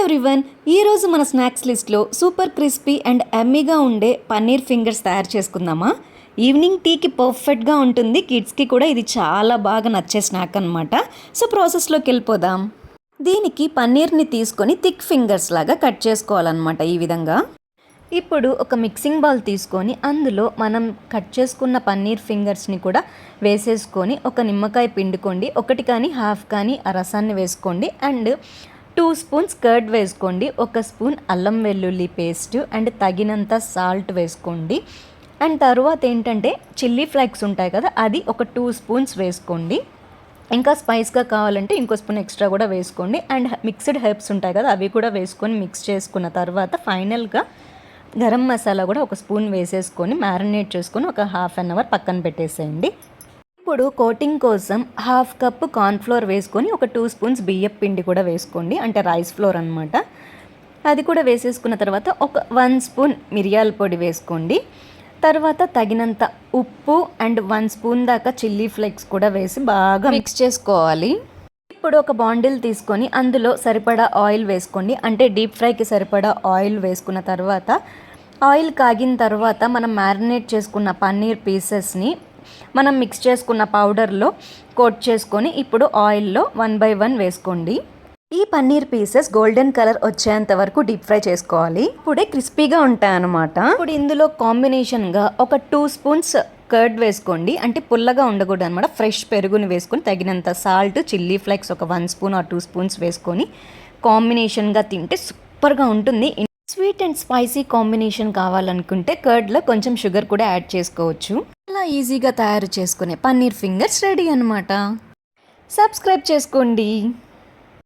Everyone, ఈరోజు మన snacks లిస్ట్లో సూపర్ క్రిస్పీ అండ్ ఎమ్మీగా ఉండే పన్నీర్ ఫింగర్స్ తయారు చేసుకుందామా. ఈవినింగ్ టీకి పర్ఫెక్ట్గా ఉంటుంది. కిడ్స్కి కూడా ఇది చాలా బాగా నచ్చే స్నాక్ అనమాట. సో ప్రాసెస్లోకి వెళ్ళిపోదాం. దీనికి పన్నీర్ని తీసుకొని థిక్ ఫింగర్స్ లాగా కట్ చేసుకోవాలన్నమాట. ఈ విధంగా ఇప్పుడు ఒక మిక్సింగ్ బౌల్ తీసుకొని అందులో మనం కట్ చేసుకున్న పన్నీర్ ఫింగర్స్ని కూడా వేసేసుకొని ఒక నిమ్మకాయ పిండుకోండి. ఒకటి కానీ హాఫ్ కానీ ఆ రసాన్ని వేసుకోండి. అండ్ 2 స్పూన్స్ కర్డ్ వేసుకోండి. 1 స్పూన్ అల్లం వెల్లుల్లి పేస్ట్ అండ్ తగినంత సాల్ట్ వేసుకోండి. అండ్ తర్వాత ఏంటంటే చిల్లీ ఫ్లేక్స్ ఉంటాయి కదా, అది ఒక 2 స్పూన్స్ వేసుకోండి. ఇంకా స్పైస్గా కావాలంటే ఇంకో స్పూన్ ఎక్స్ట్రా కూడా వేసుకోండి. అండ్ మిక్స్డ్ హెర్బ్స్ ఉంటాయి కదా, అవి కూడా వేసుకొని మిక్స్ చేసుకున్న తర్వాత ఫైనల్గా గరం మసాలా కూడా 1 స్పూన్ వేసేసుకొని మ్యారినేట్ చేసుకొని ఒక హాఫ్ అన్ అవర్ పక్కన పెట్టేసేయండి. ఇప్పుడు కోటింగ్ కోసం హాఫ్ కప్ కార్న్ఫ్లోర్ వేసుకొని ఒక 2 స్పూన్స్ బియ్యం పిండి కూడా వేసుకోండి, అంటే రైస్ ఫ్లోర్ అనమాట. అది కూడా వేసేసుకున్న తర్వాత ఒక 1 స్పూన్ మిరియాల పొడి వేసుకోండి. తర్వాత తగినంత ఉప్పు అండ్ 1 స్పూన్ దాకా చిల్లీ ఫ్లేక్స్ కూడా వేసి బాగా మిక్స్ చేసుకోవాలి. ఇప్పుడు ఒక బాండిల్ తీసుకొని అందులో సరిపడా ఆయిల్ వేసుకోండి, అంటే డీప్ ఫ్రైకి సరిపడా ఆయిల్ వేసుకున్న తర్వాత ఆయిల్ కాగిన తర్వాత మనం మ్యారినేట్ చేసుకున్న పన్నీర్ పీసెస్ని మనం మిక్స్ చేసుకున్న పౌడర్లో కోట్ చేసుకొని ఇప్పుడు ఆయిల్లో 1 by 1 వేసుకోండి. ఈ పన్నీర్ పీసెస్ గోల్డెన్ కలర్ వచ్చేంత వరకు డీప్ ఫ్రై చేసుకోవాలి. ఇప్పుడే క్రిస్పీగా ఉంటాయన్నమాట. ఇప్పుడు ఇందులో కాంబినేషన్గా ఒక 2 స్పూన్స్ కర్డ్ వేసుకోండి, అంటే పుల్లగా ఉండకూడదు అనమాట. ఫ్రెష్ పెరుగుని వేసుకొని తగినంత సాల్ట్, చిల్లీ ఫ్లేక్స్ ఒక 1 స్పూన్ ఆర్ 2 స్పూన్స్ వేసుకొని కాంబినేషన్గా తింటే సూపర్గా ఉంటుంది. స్వీట్ అండ్ స్పైసీ కాంబినేషన్ కావాలనుకుంటే కర్డ్లో కొంచెం షుగర్ కూడా యాడ్ చేసుకోవచ్చు. అలా ఈజీగా తయారు చేసుకునే పన్నీర్ ఫింగర్స్ రెడీ అనమాట. సబ్స్క్రైబ్ చేసుకోండి.